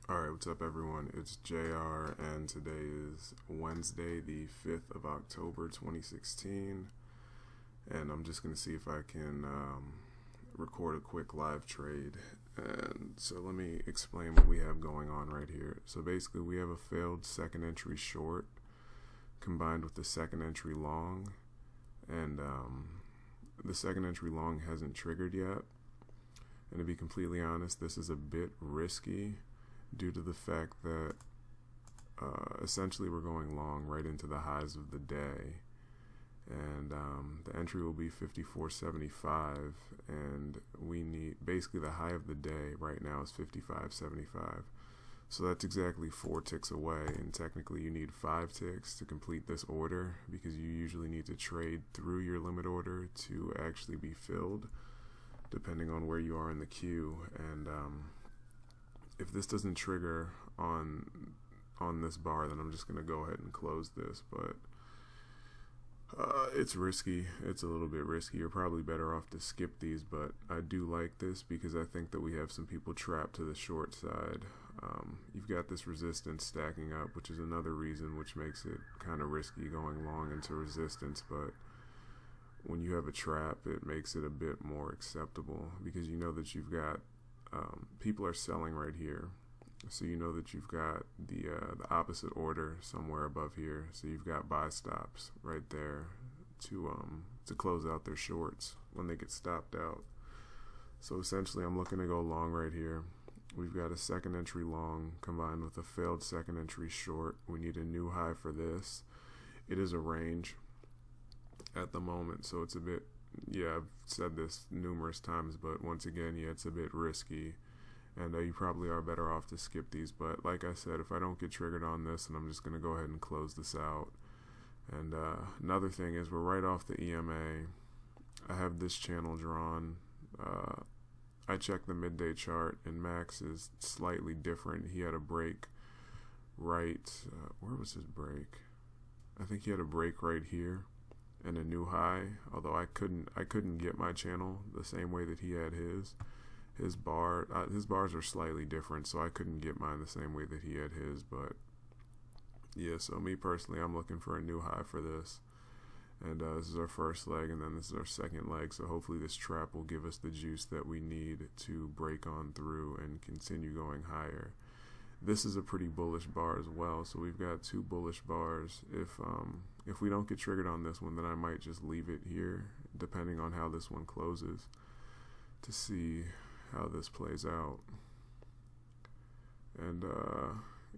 Alright, what's up, everyone? It's JR, and today is Wednesday, the 5th of October, 2016. And I'm just going to see if I can record a quick live trade. And so let me explain what we have going on right here. So basically, we have a failed second entry short combined with the second entry long. And the second entry long hasn't triggered yet. And to be completely honest, this is a bit risky due to the fact that essentially we're going long right into the highs of the day, and the entry will be 54.75, and we need basically the high of the day right now is 55.75. So that's exactly 4 ticks away, and technically you need 5 ticks to complete this order because you usually need to trade through your limit order to actually be filled, depending on where you are in the queue. And if this doesn't trigger on this bar, then I'm just going to go ahead and close this. But it's risky. It's a little bit risky. You're probably better off to skip these, but I do like this because I think that we have some people trapped to the short side. You've got this resistance stacking up, which is another reason which makes it kind of risky going long into resistance. But when you have a trap, it makes it a bit more acceptable because you know that you've got people are selling right here, so you know that you've got the opposite order somewhere above here. So you've got buy stops right there to close out their shorts when they get stopped out. So essentially, I'm looking to go long right here. We've got a second entry long combined with a failed second entry short. We need a new high for this. It is a range at the moment, so it's a bit, yeah, I've said this numerous times, but once again, yeah, it's a bit risky, and you probably are better off to skip these. But like I said, if I don't get triggered on this, then I'm just going to go ahead and close this out. And another thing is we're right off the EMA. I have this channel drawn. I checked the midday chart, and Max is slightly different. He had a break right, where was his break? I think he had a break right here and a new high, although I couldn't get my channel the same way that he had his. His bars are slightly different, so I couldn't get mine the same way that he had his. But yeah, so me personally, I'm looking for a new high for this, and this is our first leg, and then this is our second leg. So hopefully this trap will give us the juice that we need to break on through and continue going higher. This is a pretty bullish bar as well, so we've got 2 bullish bars. If we don't get triggered on this one, then I might just leave it here, depending on how this one closes, to see how this plays out. And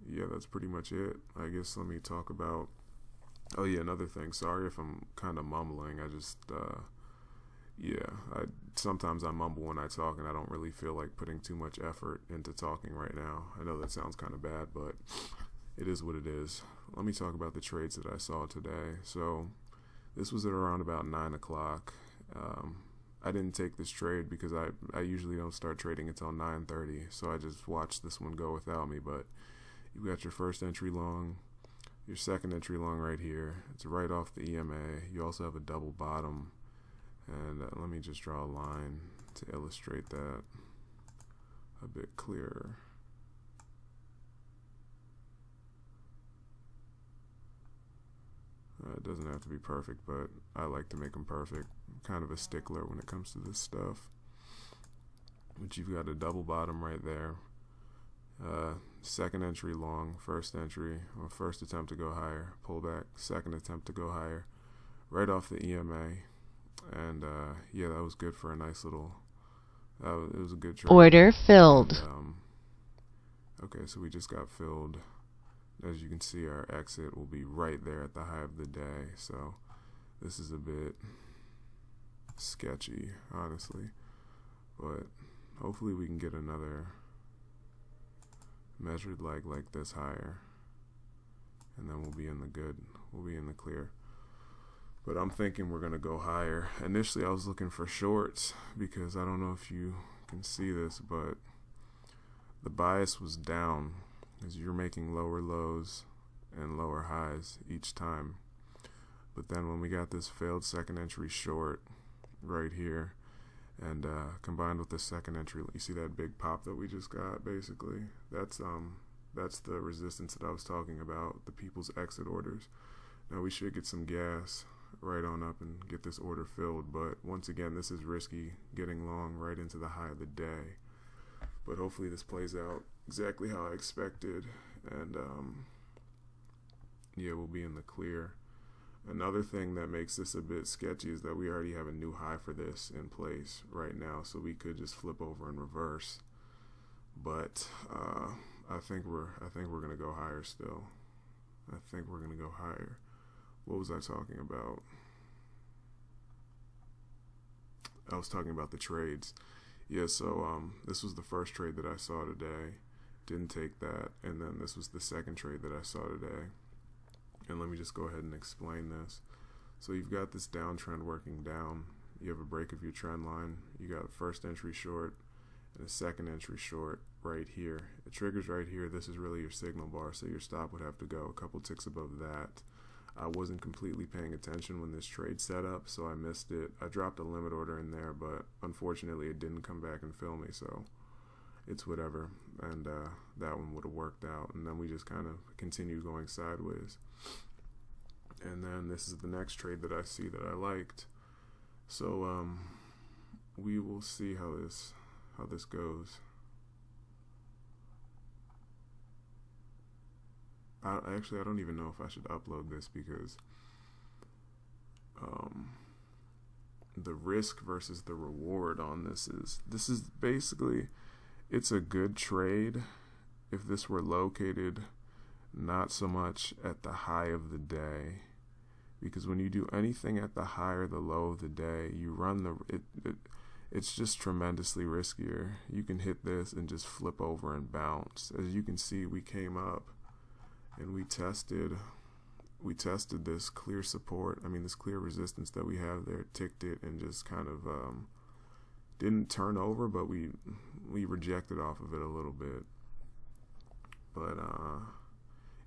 yeah, that's pretty much it. I guess let me talk about, oh yeah, another thing. Sorry if I'm kind of mumbling. I just sometimes I mumble when I talk, and I don't really feel like putting too much effort into talking right now. I know that sounds kind of bad, but it is what it is. Let me talk about the trades that I saw today. So this was at around about 9 o'clock. I didn't take this trade because I usually don't start trading until 9:30, so I just watched this one go without me. But you've got your first entry long, your second entry long right here. It's right off the EMA. You also have a double bottom. And let me just draw a line to illustrate that a bit clearer. It doesn't have to be perfect, but I like to make them perfect. I'm kind of a stickler when it comes to this stuff. But you've got a double bottom right there. Second entry long, first entry, or first attempt to go higher, pullback, second attempt to go higher, right off the EMA. And yeah, that was good for a nice little, it was a good trade. Order filled. And, okay, so we just got filled. As you can see, our exit will be right there at the high of the day. So this is a bit sketchy, honestly, but hopefully we can get another measured leg like this higher, and then we'll be in the clear. But I'm thinking we're going to go higher. Initially, I was looking for shorts because I don't know if you can see this, but the bias was down because you're making lower lows and lower highs each time. But then when we got this failed second entry short right here, And combined with the second entry, you see that big pop that we just got. Basically, that's the resistance that I was talking about. The people's exit orders. Now we should get some gas right on up and get this order filled. But once again, this is risky, getting long right into the high of the day. But hopefully this plays out exactly how I expected, and yeah, we'll be in the clear. Another thing that makes this a bit sketchy is that we already have a new high for this in place right now, so we could just flip over and reverse. But I think we're gonna go higher still. I think we're gonna go higher. What was I talking about? I was talking about the trades. Yeah, so this was the first trade that I saw today. Didn't take that, and then this was the second trade that I saw today. And let me just go ahead and explain this. So you've got this downtrend working down. You have a break of your trend line. You got a first entry short and a second entry short right here. It triggers right here. This is really your signal bar, so your stop would have to go a couple ticks above that. I wasn't completely paying attention when this trade set up, so I missed it. I dropped a limit order in there, but unfortunately it didn't come back and fill me, so it's whatever. And that one would have worked out, and then we just kind of continued going sideways. And then this is the next trade that I see that I liked. So we will see how this goes. Actually, I don't even know if I should upload this because the risk versus the reward on this is basically, it's a good trade if this were located not so much at the high of the day, because when you do anything at the high or the low of the day, you run it's just tremendously riskier. You can hit this and just flip over and bounce. As you can see, we came up and we tested this clear support, this clear resistance that we have there, ticked it, and just kind of didn't turn over, but we rejected off of it a little bit. But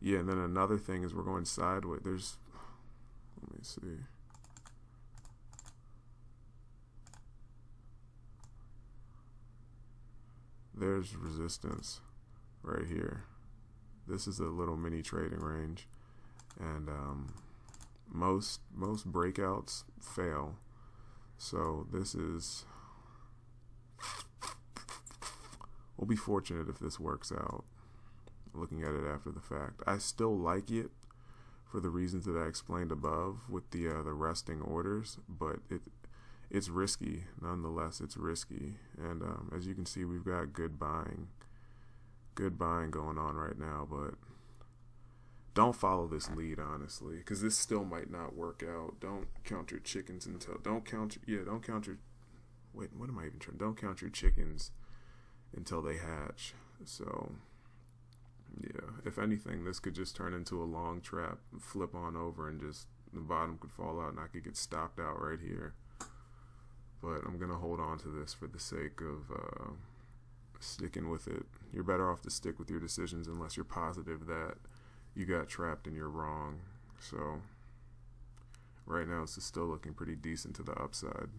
yeah, and then another thing is we're going sideways. Let me see. There's resistance right here. This is a little mini trading range, and most breakouts fail. So we'll be fortunate if this works out. Looking at it after the fact, I still like it for the reasons that I explained above with the resting orders, but it's risky nonetheless. It's risky, and as you can see, we've got good buying going on right now. But don't follow this lead, honestly, because this still might not work out. Don't count your chickens until don't count your chickens until they hatch. So yeah, if anything, this could just turn into a long trap, flip on over, and just the bottom could fall out and I could get stopped out right here. But I'm gonna hold on to this for the sake of sticking with it. You're better off to stick with your decisions unless you're positive that you got trapped and you're wrong. So right now it's still looking pretty decent to the upside.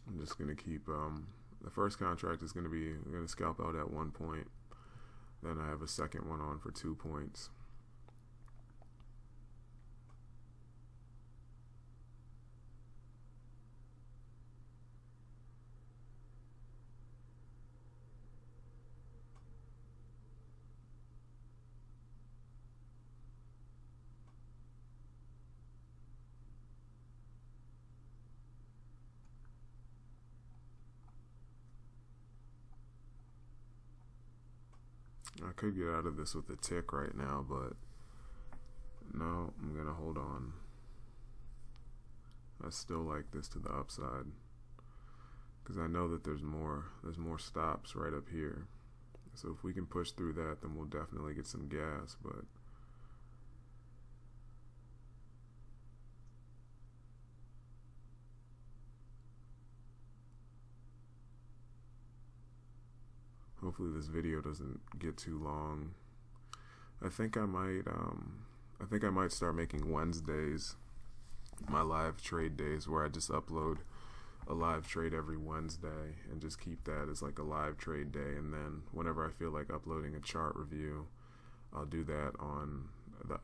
I'm just gonna keep the first contract is I'm gonna scalp out at 1 point, then I have a second one on for 2 points. I could get out of this with a tick right now, but no, I'm gonna hold on. I still like this to the upside because I know that there's more stops right up here. So if we can push through that, then we'll definitely get some gas. But Hopefully this video doesn't get too long. I think I might start making Wednesdays my live trade days, where I just upload a live trade every Wednesday and just keep that as like a live trade day. And then whenever I feel like uploading a chart review, I'll do that on the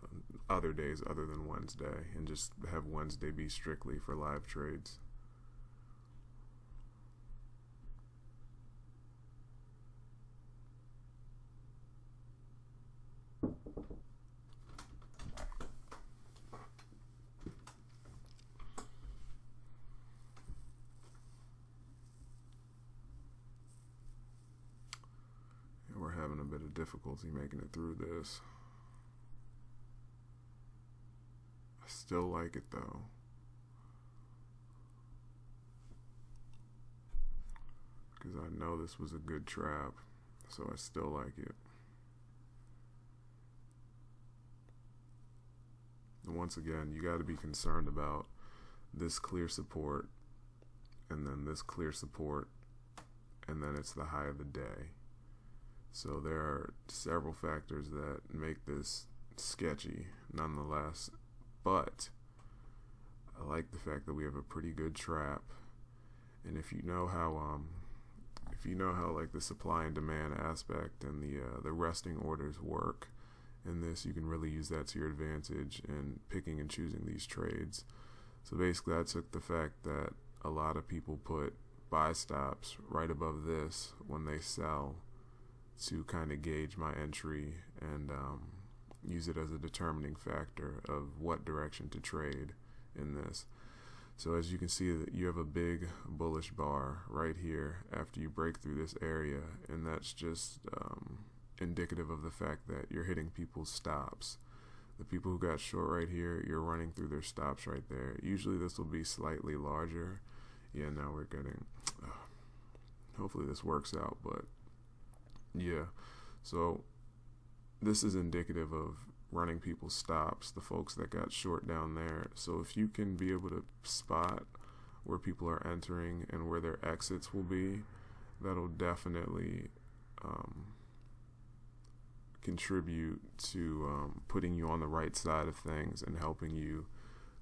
other days other than Wednesday, and just have Wednesday be strictly for live trades. We're having a bit of difficulty making it through this. I still like it though. Because I know this was a good trap, so I still like it. And once again, you got to be concerned about this clear support, and then this clear support, and then it's the high of the day. So there are several factors that make this sketchy nonetheless, but I like the fact that we have a pretty good trap. And if you know how like the supply and demand aspect and the resting orders work in this, you can really use that to your advantage in picking and choosing these trades. So basically, I took the fact that a lot of people put buy stops right above this when they sell to kind of gauge my entry and use it as a determining factor of what direction to trade in this. So as you can see, that you have a big bullish bar right here after you break through this area, and that's just indicative of the fact that you're hitting people's stops. The people who got short right here, you're running through their stops right there. Usually this will be slightly larger. Yeah, now we're getting, hopefully this works out, but yeah. So this is indicative of running people's stops, the folks that got short down there. So if you can be able to spot where people are entering and where their exits will be, that'll definitely contribute to putting you on the right side of things and helping you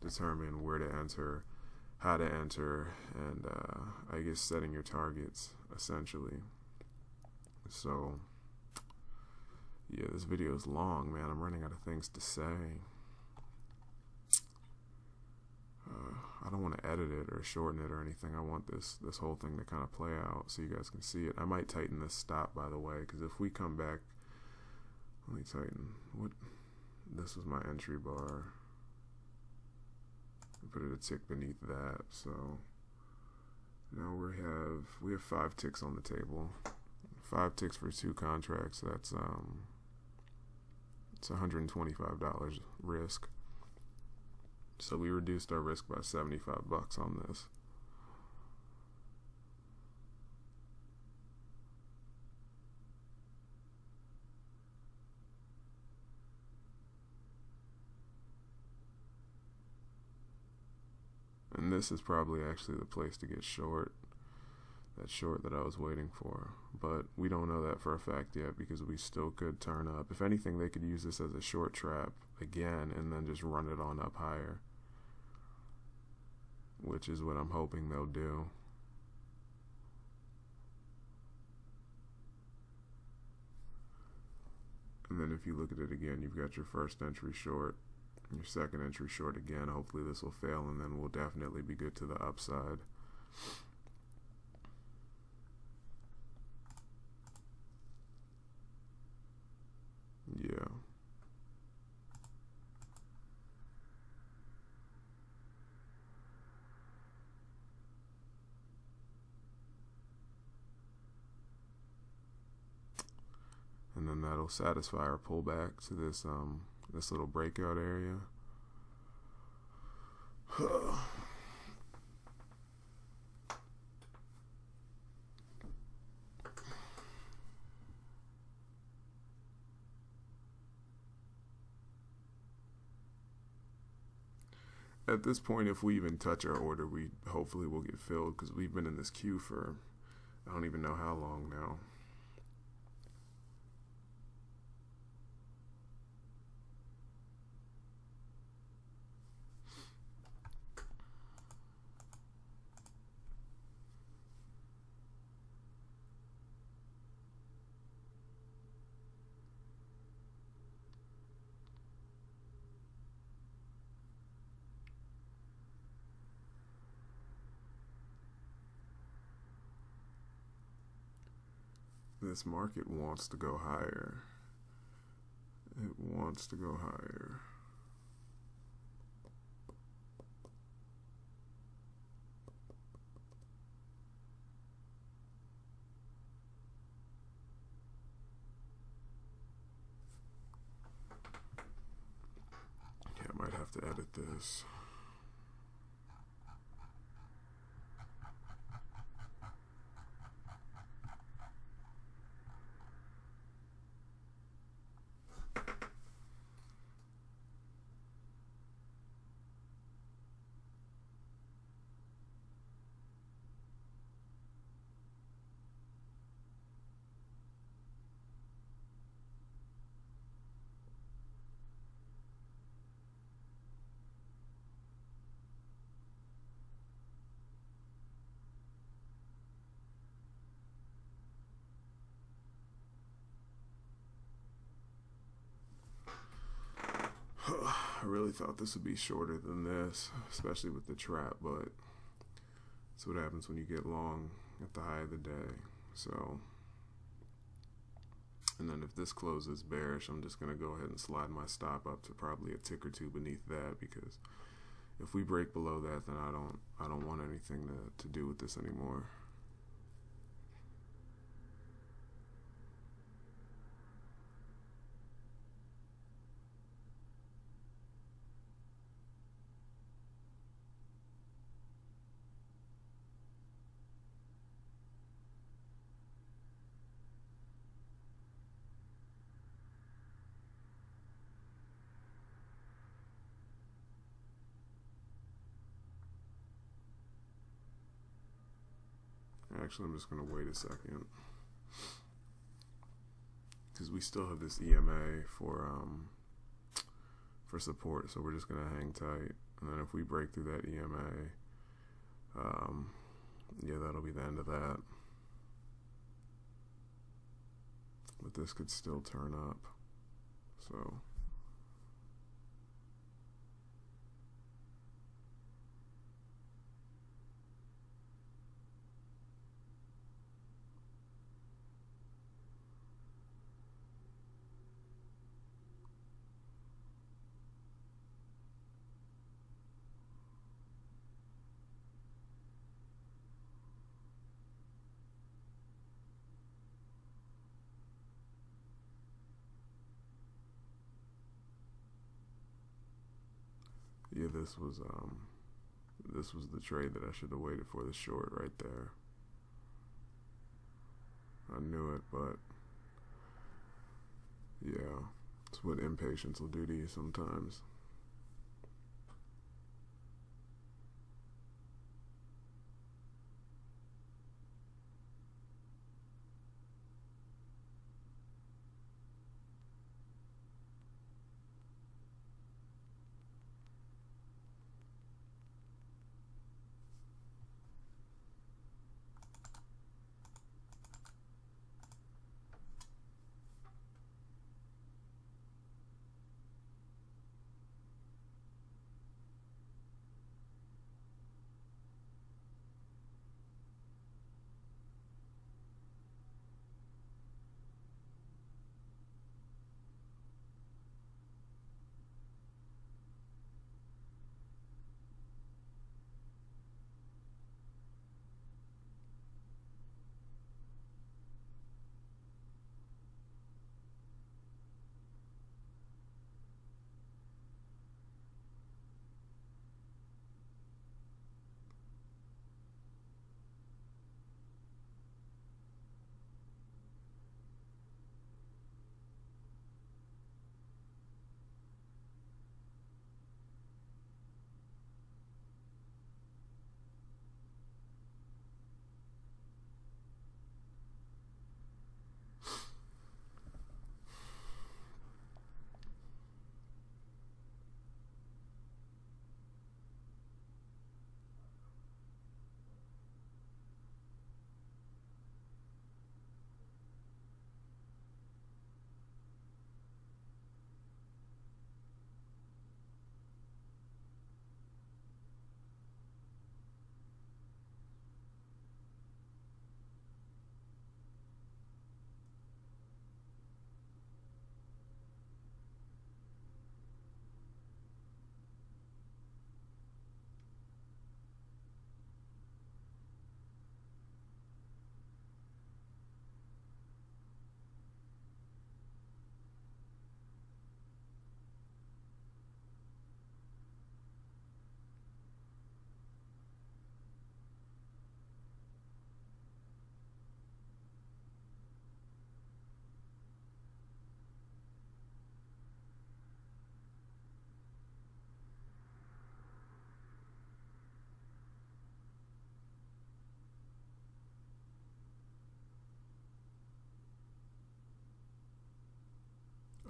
determine where to enter, how to enter, and I guess setting your targets essentially. So yeah, this video is long, man. I'm running out of things to say. I don't want to edit it or shorten it or anything. I want this whole thing to kind of play out so you guys can see it. I might tighten this stop, by the way, because if we come back, let me tighten. This was my entry bar. Put it a tick beneath that. So now we have 5 ticks on the table. 5 ticks for 2 contracts. That's it's $125 risk. So we reduced our risk by $75 on this. And this is probably actually the place to get short. That short that I was waiting for. But we don't know that for a fact yet, because we still could turn up. If anything, they could use this as a short trap again and then just run it on up higher, which is what I'm hoping they'll do. And then if you look at it again, you've got your first entry short, your second entry short again. Hopefully this will fail, and then we'll definitely be good to the upside. Yeah. And then that'll satisfy our pullback to this this little breakout area. At this point, if we even touch our order, we hopefully will get filled, because we've been in this queue for I don't even know how long now. this market wants to go higher. It wants to go higher. Yeah, I might have to edit this. I really thought this would be shorter than this, especially with the trap, but that's what happens when you get long at the high of the day. So, and then if this closes bearish, I'm just going to go ahead and slide my stop up to probably a tick or two beneath that, because if we break below that, then I don't want anything to do with this anymore. Actually, I'm just going to wait a second, because we still have this EMA for support, so we're just going to hang tight. And then if we break through that EMA, yeah, that'll be the end of that. But this could still turn up. So yeah, this was the trade that I should have waited for, the short right there. I knew it, but yeah, it's what impatience will do to you sometimes.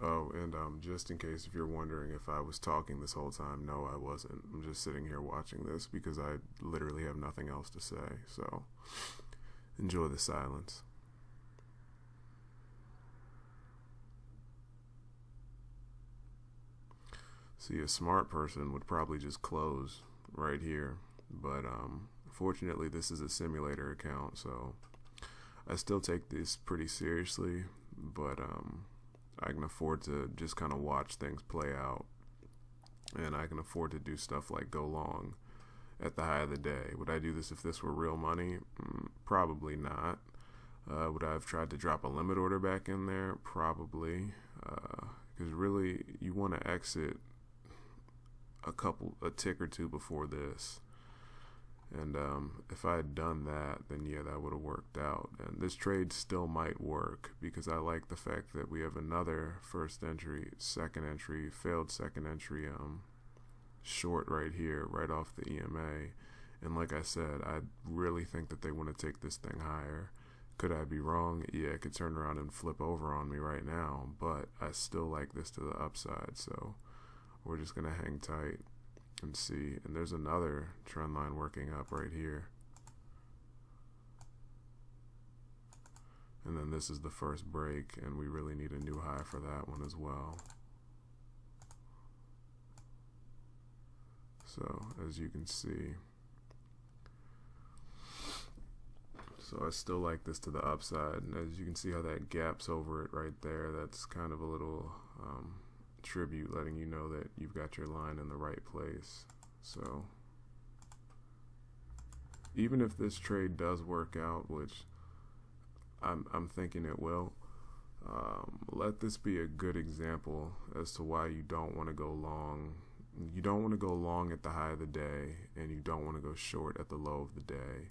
Oh, and just in case if you're wondering if I was talking this whole time, no, I wasn't. I'm just sitting here watching this because I literally have nothing else to say. So enjoy the silence. See, a smart person would probably just close right here, but fortunately, this is a simulator account, so I still take this pretty seriously, but I can afford to just kind of watch things play out, and I can afford to do stuff like go long at the high of the day. Would I do this if this were real money? Probably not. Would I have tried to drop a limit order back in there? Probably, because really you want to exit a tick or two before this. And if I had done that, then yeah, that would have worked out. And this trade still might work because I like the fact that we have another first entry, second entry, failed second entry short right here, right off the EMA. And like I said, I really think that they want to take this thing higher. Could I be wrong? Yeah, it could turn around and flip over on me right now, but I still like this to the upside. So we're just going to hang tight and see. And there's another trend line working up right here. And then this is the first break, and we really need a new high for that one as well. So as you can see, so I still like this to the upside, and as you can see how that gaps over it right there, that's kind of a little tribute letting you know that you've got your line in the right place. So even if this trade does work out, which I'm thinking it will, let this be a good example as to why you don't want to go long. You don't want to go long at the high of the day, and you don't want to go short at the low of the day.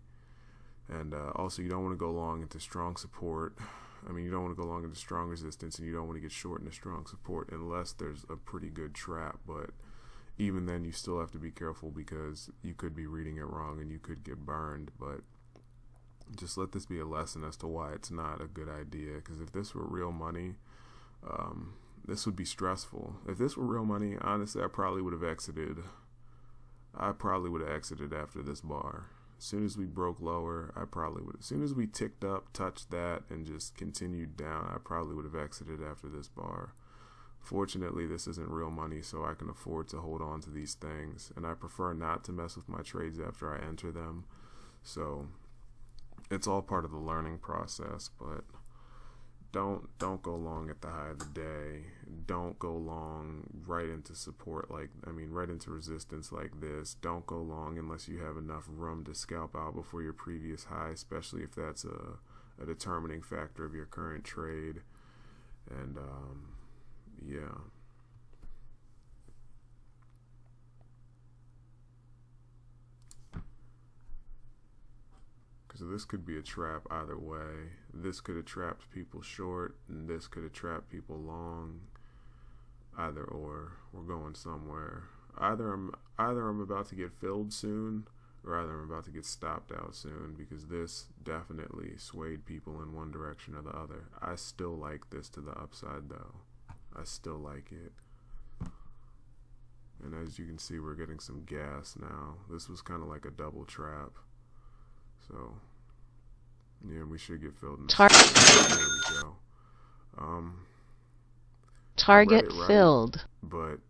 And also, you don't want to go long into strong support. I mean, you don't want to go long into strong resistance, and you don't want to get short into strong support unless there's a pretty good trap. But even then, you still have to be careful because you could be reading it wrong and you could get burned. But just let this be a lesson as to why it's not a good idea. Because if this were real money, this would be stressful. If this were real money, honestly, I probably would have exited. I probably would have exited after this bar. As soon as we broke lower, I probably would. As soon as we ticked up, touched that, and just continued down, I probably would have exited after this bar. Fortunately, this isn't real money, so I can afford to hold on to these things. And I prefer not to mess with my trades after I enter them. So it's all part of the learning process, but don't go long at the high of the day. Don't go long right into support right into resistance like this. Don't go long unless you have enough room to scalp out before your previous high, especially if that's a determining factor of your current trade. And yeah. So this could be a trap either way. This could have trapped people short, and this could have trapped people long. Either or, we're going somewhere. Either I'm about to get filled soon, or either I'm about to get stopped out soon, because this definitely swayed people in one direction or the other. I still like this to the upside though. I still like it. And as you can see, we're getting some gas now. This was kind of like a double trap. So, yeah, we should get filled in. There we go. Target filled. But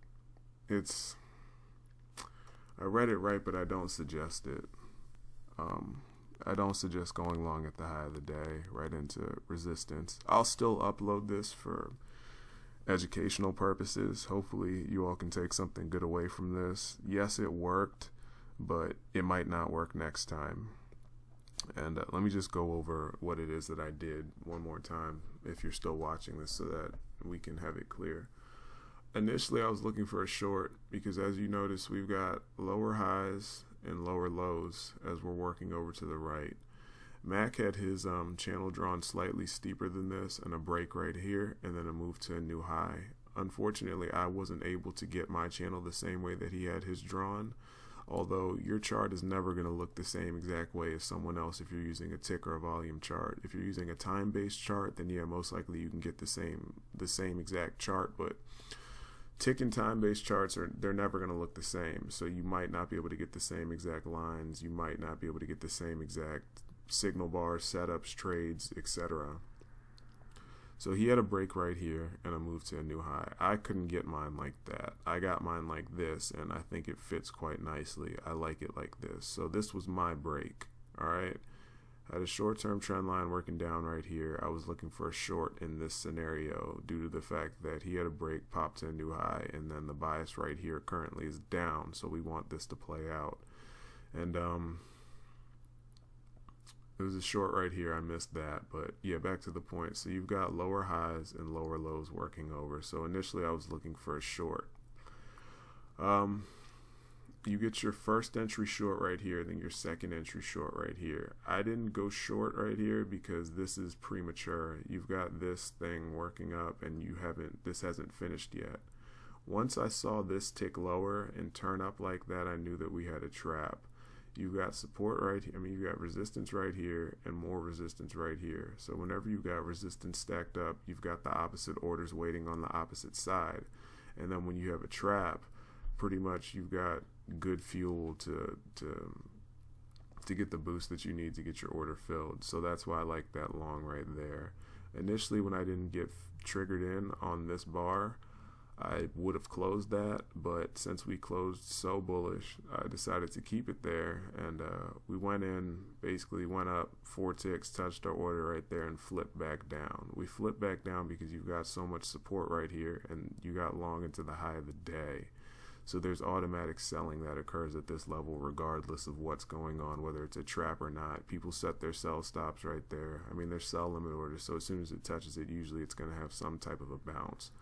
I read it right, but I don't suggest it. I don't suggest going long at the high of the day, right into resistance. I'll still upload this for educational purposes. Hopefully you all can take something good away from this. Yes, it worked, but it might not work next time. And let me just go over what it is that I did one more time if you're still watching this so that we can have it clear. Initially, I was looking for a short because, as you notice, we've got lower highs and lower lows as we're working over to the right. Mac had his channel drawn slightly steeper than this and a break right here and then a move to a new high. Unfortunately, I wasn't able to get my channel the same way that he had his drawn. Although your chart is never going to look the same exact way as someone else if you're using a tick or a volume chart. If you're using a time-based chart, then yeah, most likely you can get the same exact chart, but tick and time-based charts they're never going to look the same. So you might not be able to get the same exact lines, you might not be able to get the same exact signal bars, setups, trades, etc. So he had a break right here and a move to a new high. I couldn't get mine like that. I got mine like this, and I think it fits quite nicely. I like it like this. So this was my break. All right. I had a short-term trend line working down right here. I was looking for a short in this scenario due to the fact that he had a break, popped to a new high, and then the bias right here currently is down. So we want this to play out. And it was a short right here. I missed that. But yeah, back to the point. So you've got lower highs and lower lows working over. So initially I was looking for a short. You get your first entry short right here, then your second entry short right here. I didn't go short right here because this is premature. You've got this thing working up and this hasn't finished yet. Once I saw this tick lower and turn up like that, I knew that we had a trap. You've got support right here. I mean, you've got resistance right here and more resistance right here. So whenever you've got resistance stacked up, you've got the opposite orders waiting on the opposite side. And then when you have a trap, pretty much you've got good fuel to get the boost that you need to get your order filled. So that's why I like that long right there. Initially, when I didn't get triggered in on this bar, I would have closed that, but since we closed so bullish, I decided to keep it there, and we went in, basically went up 4 ticks, touched our order right there, and flipped back down. We flipped back down because you've got so much support right here, and you got long into the high of the day. So there's automatic selling that occurs at this level regardless of what's going on, whether it's a trap or not. People set their sell stops right there. I mean, there's sell limit orders, so as soon as it touches it, usually it's going to have some type of a bounce.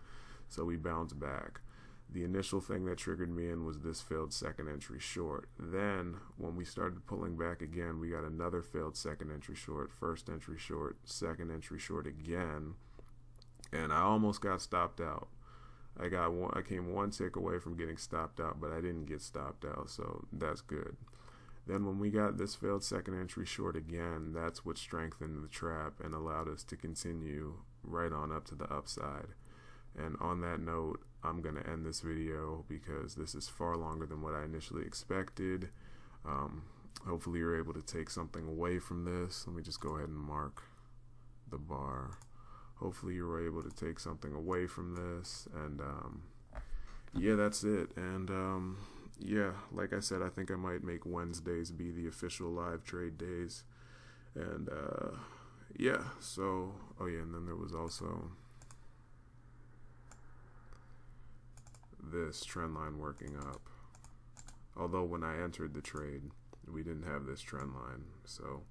So we bounce back. The initial thing that triggered me in was this failed second entry short. Then when we started pulling back again, we got another failed second entry short, first entry short, second entry short again, and I almost got stopped out. I came one tick away from getting stopped out, but I didn't get stopped out, so that's good. Then when we got this failed second entry short again, that's what strengthened the trap and allowed us to continue right on up to the upside. And on that note, I'm going to end this video because this is far longer than what I initially expected. Hopefully you're able to take something away from this. Let me just go ahead and mark the bar. Hopefully you were able to take something away from this. And yeah, that's it. And yeah, like I said, I think I might make Wednesdays be the official live trade days. And yeah, so, oh yeah, and then there was also this trend line working up, although when I entered the trade we didn't have this trend line, so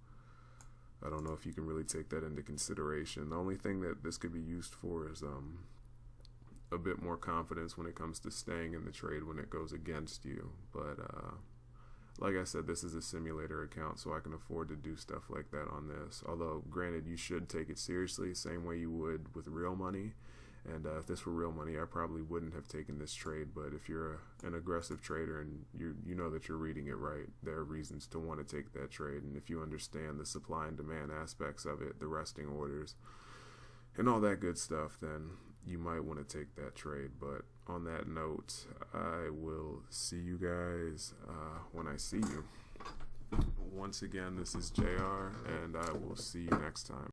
I don't know if you can really take that into consideration. The only thing that this could be used for is a bit more confidence when it comes to staying in the trade when it goes against you. But like I said, this is a simulator account, so I can afford to do stuff like that on this. Although granted, you should take it seriously, same way you would with real money. And if this were real money, I probably wouldn't have taken this trade. But if you're an aggressive trader and you know that you're reading it right, there are reasons to want to take that trade. And if you understand the supply and demand aspects of it, the resting orders, and all that good stuff, then you might want to take that trade. But on that note, I will see you guys when I see you. Once again, this is JR, and I will see you next time.